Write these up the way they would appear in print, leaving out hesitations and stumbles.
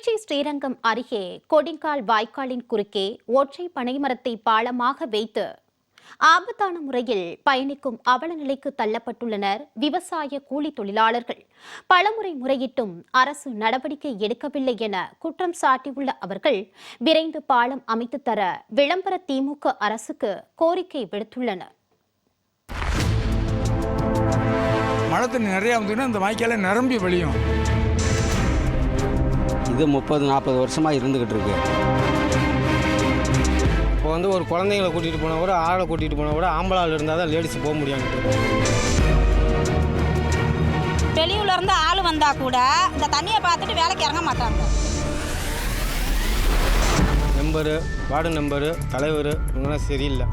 திருச்சி ஸ்ரீரங்கம் அருகே கொடிங்கால் வாய்க்காலின் குறுக்கே ஒற்றை பனைமரத்தை பாலமாக வைத்து ஆபத்தான முறையில் பயணிக்கும் அவல நிலைக்கு தள்ளப்பட்டுள்ளனர் விவசாய கூலி தொழிலாளர்கள். பலமுறை முறையிட்டும் அரசு நடவடிக்கை எடுக்கவில்லை என குற்றம் சாட்டியுள்ள அவர்கள் விரைந்து பாலம் அமைத்து தர விளம்பர திமுக அரசுக்கு கோரிக்கை விடுத்துள்ளனர். மழை தண்ணி நிறையா வந்ததுன்னா இந்த வாய்க்கால நிரம்பி வழியும். இது 30-40 வருஷமாக இருந்துக்கிட்டு இருக்கு. இப்போ ஒரு குழந்தைங்களை கூட்டிகிட்டு போனால் கூட ஆளை கூட்டிகிட்டு போனால் கூட ஆம்பளால் இருந்தால் தான் லேடிஸ் போக முடியும். வெளியூர்லேருந்து ஆள் வந்தால் கூட இந்த தண்ணியை பார்த்துட்டு வேலைக்கு இறங்க மாட்டாங்க. மெம்பரு, வார்டு மெம்பரு, தலைவர் இவங்களாம் சரியில்லை.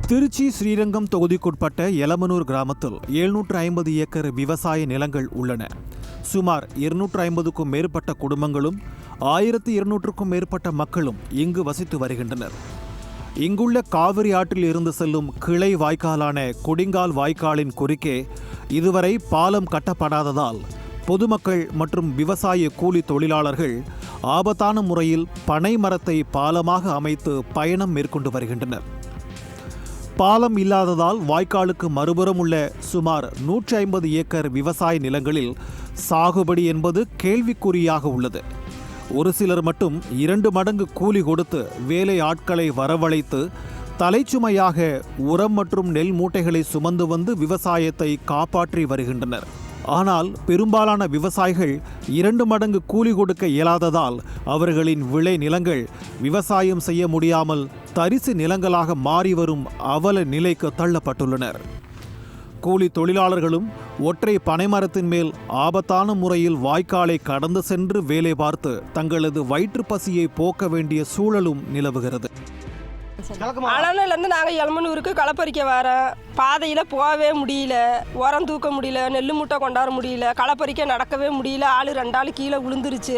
திருச்சி ஸ்ரீரங்கம் தொகுதிக்குட்பட்ட எலமனூர் கிராமத்தில் 750 ஏக்கர் விவசாய நிலங்கள் உள்ளன. சுமார் 250க்கும் மேற்பட்ட குடும்பங்களும் 1200க்கும் மேற்பட்ட மக்களும் இங்கு வசித்து வருகின்றனர். இங்குள்ள காவிரி ஆற்றில் இருந்து செல்லும் கிளை வாய்க்காலான கொடிங்கால் வாய்க்காலின் குறுக்கே இதுவரை பாலம் கட்டப்படாததால் பொதுமக்கள் மற்றும் விவசாய கூலி தொழிலாளர்கள் ஆபத்தான முறையில் பனை மரத்தை பாலமாக அமைத்து பயணம் மேற்கொண்டு வருகின்றனர். பாலம் இல்லாததால் வாய்க்காலுக்கு மறுபுறம் உள்ள சுமார் 150 ஏக்கர் விவசாய நிலங்களில் சாகுபடி என்பது கேள்விக்குறியாக உள்ளது. ஒரு சிலர் மட்டும் 2 மடங்கு கூலி கொடுத்து வேலை ஆட்களை வரவழைத்து தலைச்சுமையாக உரம் மற்றும் நெல் மூட்டைகளை சுமந்து வந்து விவசாயத்தை காப்பாற்றி வருகின்றனர். ஆனால் பெரும்பாலான விவசாயிகள் 2 மடங்கு கூலி கொடுக்க இயலாததால் அவர்களின் விளை நிலங்கள் விவசாயம் செய்ய முடியாமல் தரிசு நிலங்களாக மாறி வரும் அவல நிலைக்கு தள்ளப்பட்டுள்ளனர். கூலி தொழிலாளர்களும் ஒற்றை பனைமரத்தின் மேல் ஆபத்தான முறையில் வாய்க்காலை கடந்து சென்று வேலை பார்த்து தங்களது வயிற்று பசியை போக்க வேண்டிய சூழலும் நிலவுகிறது. அலனிலேருந்து நாங்கள் எலமனூருக்கு களப்பறிக்க வரோம். பாதையில் போகவே முடியல, உரம் தூக்க முடியல, நெல் மூட்டை கொண்டாட முடியல, களப்பறிக்க நடக்கவே முடியல. ஆள் 2 ஆள் கீழே விழுந்துருச்சு.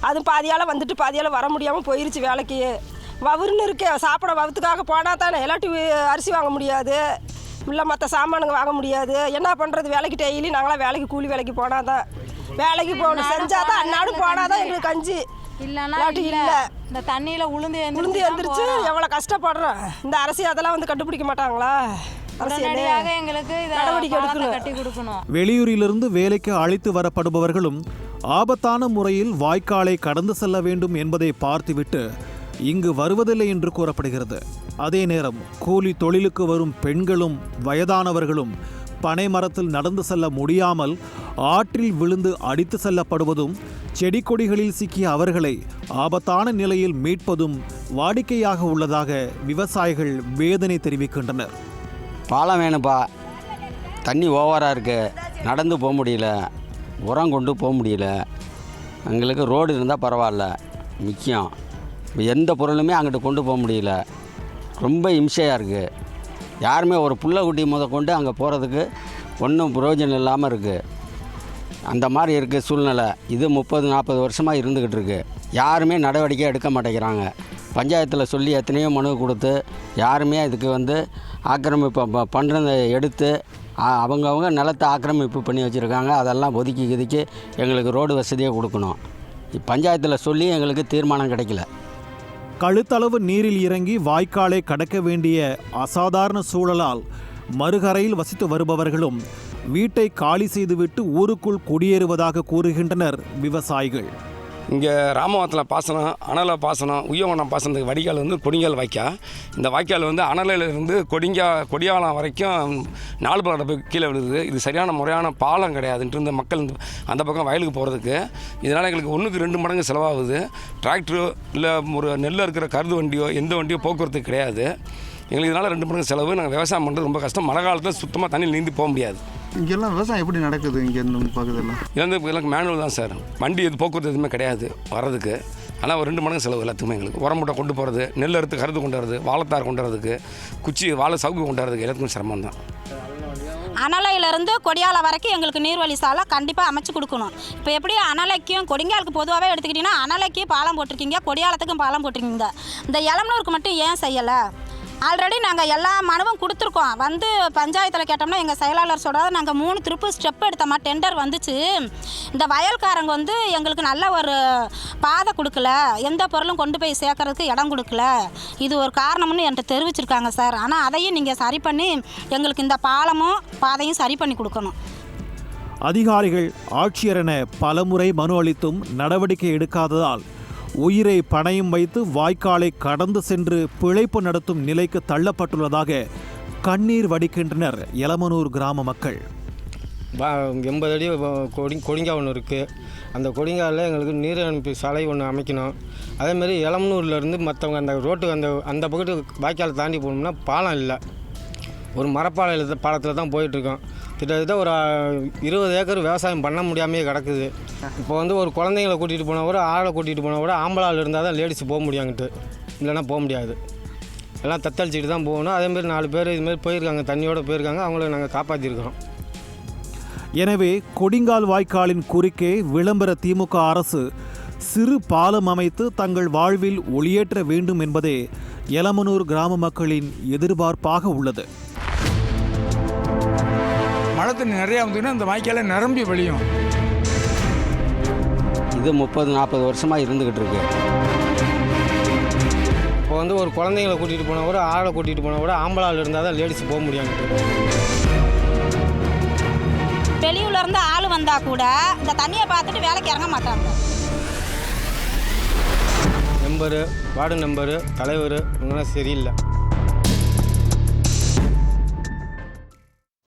அதுவும் பாதியால் வந்துட்டு பாதியால் வர முடியாமல் போயிருச்சு வேலைக்கு. வவுறுன்னு இருக்கே, சாப்பிட வவுத்துக்காக போனால் தானே, இல்லாட்டி அரிசி வாங்க முடியாது, இல்லை மற்ற சாமானுங்க வாங்க முடியாது. என்ன பண்ணுறது? வேலைக்கு டெய்லி நாங்களாம் வேலைக்கு கூலி வேலைக்கு போனால் தான், வேலைக்கு போகணும், செஞ்சால் தான் அன்னாடும் போனால் தான் எங்களுக்கு கஞ்சி. இல்லாட்டி இல்லை. இந்த தண்ணியில் உளுந்து எழுந்திரிச்சு எவ்வளோ கஷ்டப்படுறோம். இந்த அரசு அதெல்லாம் கண்டுபிடிக்க மாட்டாங்களா? வெளியூரிலிருந்து வேலைக்கு அழைத்து வரப்படுபவர்களும் ஆபத்தான முறையில் வாய்க்காலை கடந்து செல்ல வேண்டும் என்பதை பார்த்துவிட்டு இங்கு வருவதில்லை என்று கூறப்படுகிறது. அதே நேரம் கூலி தொழிலுக்கு வரும் பெண்களும் வயதானவர்களும் பனை மரத்தில் நடந்து செல்ல முடியாமல் ஆற்றில் விழுந்து அடித்து செல்லப்படுவதும் செடி கொடிகளில் சிக்கிய அவர்களை ஆபத்தான நிலையில் மீட்பதும் வாடிக்கையாக உள்ளதாக விவசாயிகள் வேதனை தெரிவிக்கின்றனர். பாலம் வேணுப்பா, தண்ணி ஓவராக இருக்குது, நடந்து போக முடியல, உரம் கொண்டு போக முடியல. எங்களுக்கு ரோடு இருந்தால் பரவாயில்ல, முக்கியம் எந்த பொருளுமே அங்கிட்டு கொண்டு போக முடியல, ரொம்ப இம்சையாக இருக்குது. யாருமே ஒரு புள்ள குட்டி கொண்டு அங்கே போகிறதுக்கு ஒன்றும் பிரயோஜனம் இல்லாமல் இருக்குது. அந்த மாதிரி இருக்குது சூழ்நிலை. இது 30-40 வருஷமாக இருந்துக்கிட்டு இருக்குது. யாருமே நடவடிக்கை எடுக்க மாட்டேங்கிறாங்க. பஞ்சாயத்தில் சொல்லி எத்தனையோ மனு கொடுத்து யாருமே இதுக்கு ஆக்கிரமிப்பு பண்ணுறதை எடுத்து அவங்கவுங்க நிலத்தை ஆக்கிரமிப்பு பண்ணி வச்சுருக்காங்க. அதெல்லாம் ஒதுக்கி எங்களுக்கு ரோடு வசதியை கொடுக்கணும். பஞ்சாயத்தில் சொல்லி எங்களுக்கு தீர்மானம் கிடைக்கல. கழுத்தளவு நீரில் இறங்கி வாய்க்காலை கடக்க வேண்டிய அசாதாரண சூழலால் மறுகரையில் வசித்து வருபவர்களும் வீட்டை காலி செய்துவிட்டு ஊருக்குள் குடியேறுவதாக கூறுகின்றனர் விவசாயிகள். இங்கே ராமவரத்தில் பாசனம், அனலை பாசனம், உய்யவனம் பாசனத்துக்கு வடிகால் கொடிங்கால் வாய்க்கால். இந்த வாய்க்கால் அனலையிலிருந்து கொடியாலம் வரைக்கும் 4 பக்கம் கீழே விழுது. இது சரியான முறையான பாலம் கிடையாதுன்ட்டு இந்த மக்கள் அந்த பக்கம் வயலுக்கு போகிறதுக்கு. இதனால் எங்களுக்கு 1-2 மடங்கு செலவாகுது. டிராக்டரோ இல்லை ஒரு நெல்லில் இருக்கிற கருது வண்டியோ எந்த வண்டியோ போக்குவரத்து கிடையாது. எங்களுக்கு இதனால் 2 மடங்கு செலவு. நாங்கள் விவசாயம் பண்ணுறது ரொம்ப கஷ்டம். மழை காலத்தில் சுத்தமாக தண்ணியில் நீந்தி போக முடியாது. இங்கெல்லாம் விவசாயம் எப்படி நடக்குது? இங்கே இந்த பகுதியெல்லாம் எனக்கு மேனுவல் தான் சார். வண்டி போக்குவரத்து எதுவுமே கிடையாது வர்றதுக்கு. ஆனால் ஒரு 2 மடங்கு செலவு எல்லாத்துக்குமே. எங்களுக்கு உரம் மூட்டை கொண்டு போகிறது, நெல் அறுத்து கருது கொண்டு வரது, வாழைத்தார் கொண்டு வரதுக்கு, குச்சி வாழை சவுக்கு கொண்டு வரதுக்கு எல்லாத்துக்கும் சிரமம் தான். அனலையிலேருந்து கொடியாலம் வரைக்கும் எங்களுக்கு நீர்வழி சாலை கண்டிப்பாக அமைச்சு கொடுக்கணும். இப்போ எப்படி அனலைக்கும் கொடிங்காலுக்கு பொதுவாகவே எடுத்துக்கிட்டிங்கன்னா அனலைக்கு பாலம் போட்டிருக்கீங்க, கொடியாலத்துக்கும் பாலம் போட்டிருக்கீங்க. இந்த எலமனூருக்கு மட்டும் ஏன் செய்யலை? ஆல்ரெடி நாங்கள் எல்லா மனுவும் கொடுத்துருக்கோம். வந்து பஞ்சாயத்தில் கேட்டோம்னா எங்கள் செயலாளர் சொல்கிறாரு, நாங்கள் 3 திருப்பு ஸ்டெப் எடுத்தோம்மா, டெண்டர் வந்துச்சு, இந்த வயல்காரங்க வந்து எங்களுக்கு நல்ல ஒரு பாதை கொடுக்கல, எந்த பொருளும் கொண்டு போய் சேர்க்கறதுக்கு இடம் கொடுக்கல, இது ஒரு காரணம்னு என்கிட்ட தெரிவிச்சிருக்காங்க சார். ஆனால் அதையும் நீங்கள் சரி பண்ணி எங்களுக்கு இந்த பாலமும் பாதையும் சரி பண்ணி கொடுக்கணும். அதிகாரிகள் ஆட்சியர் என பலமுறை மனு அளித்தும் நடவடிக்கை எடுக்காததால் உயிரை பணயம் வைத்து வாய்க்காலை கடந்து சென்று பிழைப்பு நடத்தும் நிலைக்கு தள்ளப்பட்டுள்ளதாக கண்ணீர் வடிக்கின்றனர் எலமனூர் கிராம மக்கள். 80 அடி கொடிங்கா ஒன்று இருக்குது. அந்த கொடிங்காவில் எங்களுக்கு நீர் அனுப்பி சாலை ஒன்று அமைக்கணும். அதேமாரி எலமனூர்லேருந்து மற்றவங்க அந்த ரோட்டுக்கு அந்த பக்கத்து வாய்க்காலை தாண்டி போகணும்னா பாலம் இல்லை. ஒரு பாலத்தில் தான் போயிட்டுருக்கோம். கிட்டத்தட்ட ஒரு 20 ஏக்கர் விவசாயம் பண்ண முடியாமையே கிடக்குது. இப்போ வந்து ஒரு குழந்தைங்களை கூட்டிகிட்டு போனால் கூட, ஆளை கூட்டிகிட்டு போனால் கூட ஆம்பளை ஆள் இருந்தால் தான் லேடிஸ் போக முடியாங்கிட்டு, இல்லைன்னா போக முடியாது. எல்லாம் தத்தளிச்சிட்டு தான் போகணும். அதேமாரி 4 பேர் இதுமாரி போயிருக்காங்க, தண்ணியோடு போயிருக்காங்க, அவங்கள நாங்கள் காப்பாற்றிருக்கிறோம். எனவே கொடிங்கால் வாய்க்காலின் குறுக்கே விளம்பர திமுக அரசு சிறு பாலம் அமைத்து தங்கள் வாழ்வில் ஒளியேற்ற வேண்டும் என்பதே எலமனூர் கிராம மக்களின் எதிர்பார்ப்பாக உள்ளது. மழை தண்ணி நிறையா வந்ததுன்னா இந்த வாய்க்கால நிரம்பி வழியும். இது 30-40 வருஷமாக இருந்துக்கிட்டு இருக்கு. இப்போ வந்து ஒரு குழந்தைங்களை கூட்டிகிட்டு போனால் கூட, ஆளை கூட்டிகிட்டு போனால் கூட ஆம்பளை ஆள் இருந்தால் தான் லேடிஸ் போக முடியாங்கிட்டு. வெளியூர்லேருந்து ஆள் வந்தால் கூட இந்த தண்ணியை பார்த்துட்டு வேலைக்கு இறங்க மாட்டாங்க. மெம்பரு, வார்டு மெம்பரு, தலைவர் இவங்களாம் சரியில்லை.